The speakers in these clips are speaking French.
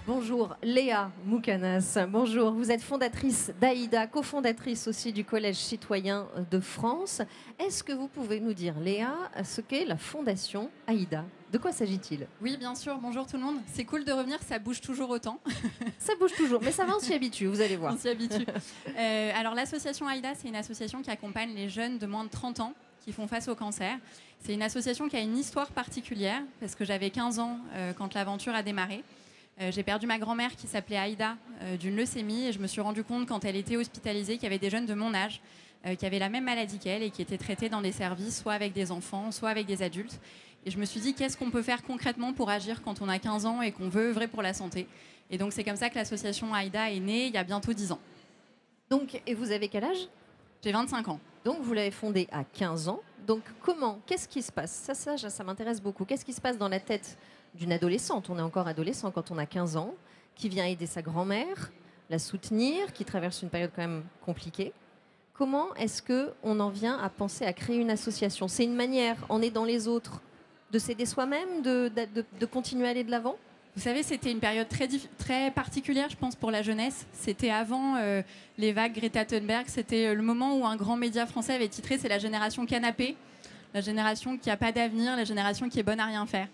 Bonjour, Léa Moukanas. Bonjour, vous êtes fondatrice d'Aïda, cofondatrice aussi du Collège citoyen de France. Est-ce que vous pouvez nous dire, Léa, ce qu'est la fondation Aïda? De quoi s'agit-il? Oui, bien sûr. Bonjour tout le monde. C'est cool de revenir, ça bouge toujours autant. Ça bouge toujours, mais ça va, on s'y habitue, vous allez voir. On s'y habitue. Alors l'association Aïda, c'est une association qui accompagne les jeunes de moins de 30 ans qui font face au cancer. C'est une association qui a une histoire particulière, parce que j'avais 15 ans quand l'aventure a démarré. J'ai perdu ma grand-mère qui s'appelait Aïda d'une leucémie et je me suis rendu compte quand elle était hospitalisée qu'il y avait des jeunes de mon âge qui avaient la même maladie qu'elle et qui étaient traités dans des services, soit avec des enfants, soit avec des adultes. Et je me suis dit, qu'est-ce qu'on peut faire concrètement pour agir quand on a 15 ans et qu'on veut œuvrer pour la santé? Et donc c'est comme ça que l'association Aïda est née il y a bientôt 10 ans. Donc, et vous avez quel âge? J'ai 25 ans. Donc vous l'avez fondée à 15 ans. Donc comment? Qu'est-ce qui se passe? Ça m'intéresse beaucoup. Qu'est-ce qui se passe dans la tête d'une adolescente? On est encore adolescent quand on a 15 ans, qui vient aider sa grand-mère, la soutenir, qui traverse une période quand même compliquée. Comment est-ce qu'on en vient à penser à créer une association? C'est une manière, en aidant les autres, de s'aider soi-même, de continuer à aller de l'avant? Vous savez, c'était une période très particulière, je pense, pour la jeunesse. C'était avant les vagues Greta Thunberg. C'était le moment où un grand média français avait titré « C'est la génération canapé », la génération qui n'a pas d'avenir, la génération qui est bonne à rien faire.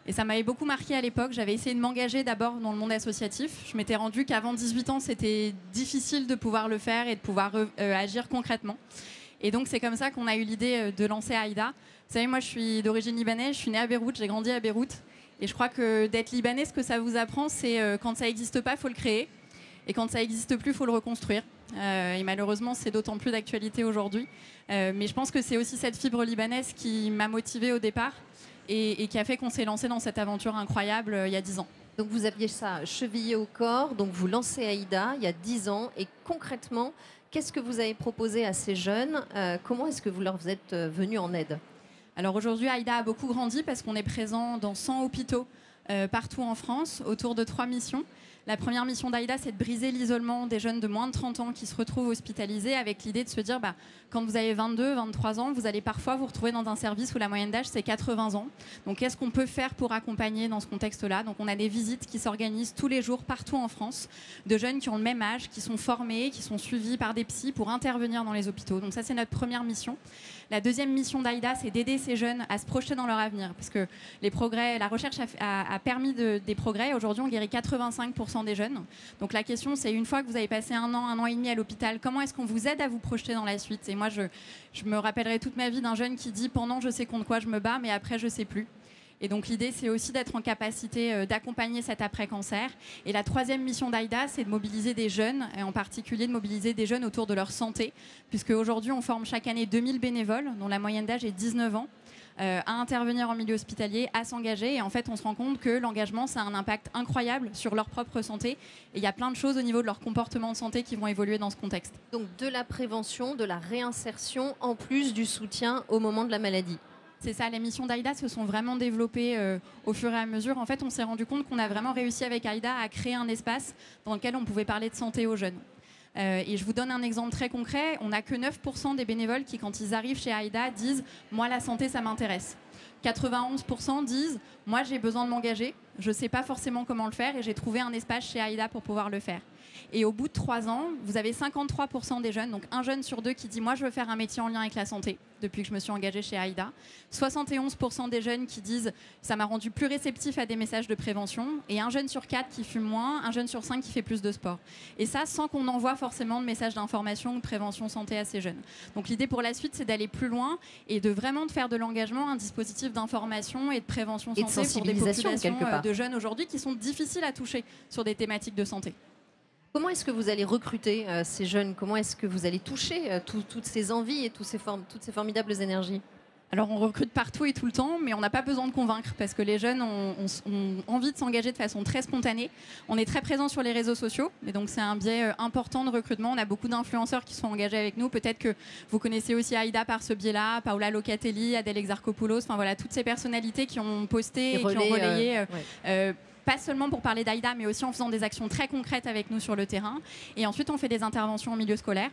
Et ça m'avait beaucoup marqué à l'époque. J'avais essayé de m'engager d'abord dans le monde associatif. Je m'étais rendu qu'avant 18 ans, c'était difficile de pouvoir le faire et de pouvoir agir concrètement. Et donc, c'est comme ça qu'on a eu l'idée de lancer Aïda. Vous savez, moi, je suis d'origine libanaise. Je suis née à Beyrouth, j'ai grandi à Beyrouth. Et je crois que d'être libanais, ce que ça vous apprend, c'est quand ça n'existe pas, il faut le créer. Et quand ça n'existe plus, il faut le reconstruire. Et malheureusement, c'est d'autant plus d'actualité aujourd'hui. Mais je pense que c'est aussi cette fibre libanaise qui m'a motivée au départ et qui a fait qu'on s'est lancé dans cette aventure incroyable il y a 10 ans. Donc vous aviez ça chevillé au corps, donc vous lancez Aïda il y a 10 ans. Et concrètement, qu'est-ce que vous avez proposé à ces jeunes? Comment est-ce que vous leur êtes venus en aide? Alors aujourd'hui, Aïda a beaucoup grandi parce qu'on est présent dans 100 hôpitaux partout en France, autour de 3 missions. La première mission d'Aïda, c'est de briser l'isolement des jeunes de moins de 30 ans qui se retrouvent hospitalisés avec l'idée de se dire, quand vous avez 22, 23 ans, vous allez parfois vous retrouver dans un service où la moyenne d'âge, c'est 80 ans. Donc, qu'est-ce qu'on peut faire pour accompagner dans ce contexte-là? Donc, on a des visites qui s'organisent tous les jours partout en France de jeunes qui ont le même âge, qui sont formés, qui sont suivis par des psys pour intervenir dans les hôpitaux. Donc, ça, c'est notre première mission. La deuxième mission d'Aïda, c'est d'aider ces jeunes à se projeter dans leur avenir. Parce que les progrès, la recherche a permis des progrès. Aujourd'hui, on guérit 85% des jeunes. Donc la question, c'est une fois que vous avez passé un an et demi à l'hôpital, comment est-ce qu'on vous aide à vous projeter dans la suite? Et moi, je me rappellerai toute ma vie d'un jeune qui dit « Pendant, je sais contre quoi je me bats, mais après, je sais plus ». Et donc l'idée, c'est aussi d'être en capacité d'accompagner cet après-cancer. Et la troisième mission d'Aïda, c'est de mobiliser des jeunes, et en particulier de mobiliser des jeunes autour de leur santé, puisque aujourd'hui, on forme chaque année 2000 bénévoles, dont la moyenne d'âge est 19 ans, à intervenir en milieu hospitalier, à s'engager. Et en fait, on se rend compte que l'engagement, ça a un impact incroyable sur leur propre santé. Et il y a plein de choses au niveau de leur comportement de santé qui vont évoluer dans ce contexte. Donc de la prévention, de la réinsertion, en plus du soutien au moment de la maladie. C'est ça, les missions d'Aïda se sont vraiment développées au fur et à mesure. En fait, on s'est rendu compte qu'on a vraiment réussi avec Aïda à créer un espace dans lequel on pouvait parler de santé aux jeunes. Et je vous donne un exemple très concret. On n'a que 9% des bénévoles qui, quand ils arrivent chez Aïda, disent « Moi, la santé, ça m'intéresse ». 91% disent « Moi, j'ai besoin de m'engager, je ne sais pas forcément comment le faire et j'ai trouvé un espace chez Aïda pour pouvoir le faire ». Et au bout de 3 ans, vous avez 53% des jeunes, donc un jeune sur 2 qui dit « Moi, je veux faire un métier en lien avec la santé » depuis que je me suis engagée chez Aïda. 71% des jeunes qui disent « Ça m'a rendu plus réceptif à des messages de prévention » et un jeune sur 4 qui fume moins, un jeune sur 5 qui fait plus de sport. Et ça, sans qu'on envoie forcément de messages d'information ou de prévention santé à ces jeunes. Donc l'idée pour la suite, c'est d'aller plus loin et de vraiment faire de l'engagement un dispositif d'information et de prévention santé pour des populations de jeunes aujourd'hui qui sont difficiles à toucher sur des thématiques de santé. Comment est-ce que vous allez recruter ces jeunes? Comment est-ce que vous allez toucher toutes ces envies et toutes ces formidables énergies? Alors on recrute partout et tout le temps, mais on n'a pas besoin de convaincre parce que les jeunes ont envie de s'engager de façon très spontanée. On est très présent sur les réseaux sociaux, et donc c'est un biais important de recrutement. On a beaucoup d'influenceurs qui sont engagés avec nous. Peut-être que vous connaissez aussi Aïda par ce biais-là, Paola Locatelli, Adèle Exarchopoulos, enfin voilà, toutes ces personnalités qui ont posté et qui ont relayé. Pas seulement pour parler d'Aïda, mais aussi en faisant des actions très concrètes avec nous sur le terrain. Et ensuite, on fait des interventions en milieu scolaire.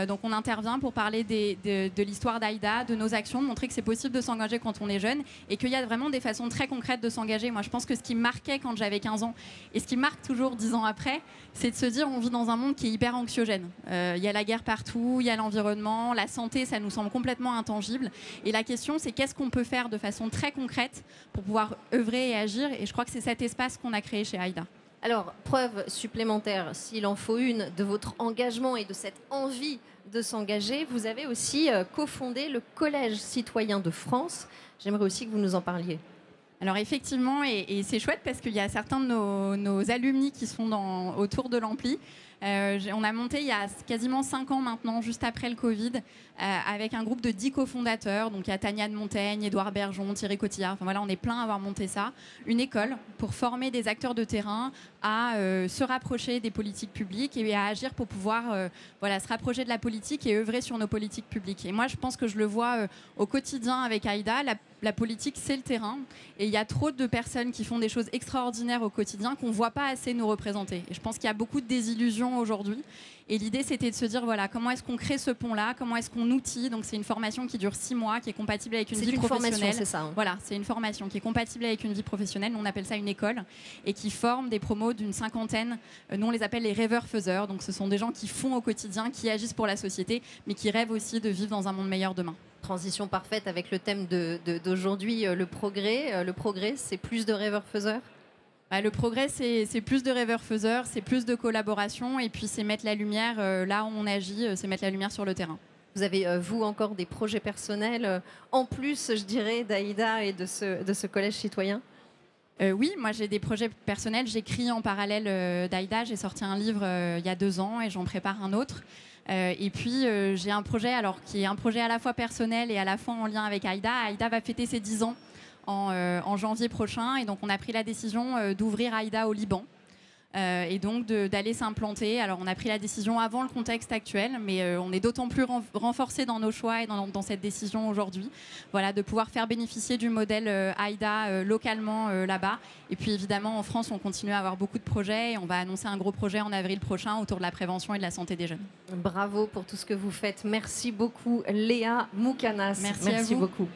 Donc on intervient pour parler de l'histoire d'Aïda, de nos actions, montrer que c'est possible de s'engager quand on est jeune et qu'il y a vraiment des façons très concrètes de s'engager. Moi je pense que ce qui me marquait quand j'avais 15 ans et ce qui me marque toujours 10 ans après, c'est de se dire on vit dans un monde qui est hyper anxiogène. Il y a la guerre partout, il y a l'environnement, la santé, ça nous semble complètement intangible. Et la question c'est qu'est-ce qu'on peut faire de façon très concrète pour pouvoir œuvrer et agir. Et je crois que c'est cet espace qu'on a créé chez Aïda. Alors, preuve supplémentaire, s'il en faut une, de votre engagement et de cette envie de s'engager, vous avez aussi cofondé le Collège citoyen de France. J'aimerais aussi que vous nous en parliez. Alors effectivement, et c'est chouette parce qu'il y a certains de nos alumni qui sont autour de l'Ampli. On a monté il y a quasiment 5 ans maintenant, juste après le Covid, avec un groupe de 10 cofondateurs. Donc il y a Tania de Montaigne, Édouard Bergeon, Thierry Cotillard. Enfin voilà, on est plein à avoir monté ça. Une école pour former des acteurs de terrain à se rapprocher des politiques publiques et à agir pour pouvoir se rapprocher de la politique et œuvrer sur nos politiques publiques. Et moi, je pense que je le vois au quotidien avec Aïda. La politique, c'est le terrain. Et il y a trop de personnes qui font des choses extraordinaires au quotidien qu'on ne voit pas assez nous représenter. Et je pense qu'il y a beaucoup de désillusions aujourd'hui. Et l'idée, c'était de se dire, voilà, comment est-ce qu'on crée ce pont-là? Comment est-ce qu'on outille? Donc, c'est une formation qui dure 6 mois, qui est compatible avec une vie professionnelle. C'est ça, hein. Voilà, c'est une formation qui est compatible avec une vie professionnelle. Nous, on appelle ça une école. Et qui forme des promos d'une cinquantaine. Nous, on les appelle les rêveurs-faiseurs. Donc, ce sont des gens qui font au quotidien, qui agissent pour la société, mais qui rêvent aussi de vivre dans un monde meilleur demain. Transition parfaite avec le thème d'aujourd'hui, le progrès. Le progrès, c'est plus de rêveurs-faiseurs? Le progrès, c'est plus de rêveurs-faiseurs, c'est plus de collaboration et puis c'est mettre la lumière là où on agit, c'est mettre la lumière sur le terrain. Vous avez, vous, encore des projets personnels, en plus, je dirais, d'Aïda et de ce collège citoyen? Oui, moi j'ai des projets personnels. J'écris en parallèle d'Aïda. J'ai sorti un livre il y a 2 ans et j'en prépare un autre. Et puis j'ai un projet qui est un projet à la fois personnel et à la fois en lien avec Aïda. Aïda va fêter ses 10 ans en janvier prochain et donc on a pris la décision d'ouvrir Aïda au Liban. Et donc d'aller s'implanter. Alors on a pris la décision avant le contexte actuel, mais on est d'autant plus renforcé dans nos choix et dans cette décision aujourd'hui. Voilà, de pouvoir faire bénéficier du modèle Aïda localement là-bas. Et puis évidemment en France, on continue à avoir beaucoup de projets et on va annoncer un gros projet en avril prochain autour de la prévention et de la santé des jeunes. Bravo pour tout ce que vous faites. Merci beaucoup Léa Moukanas. Merci beaucoup.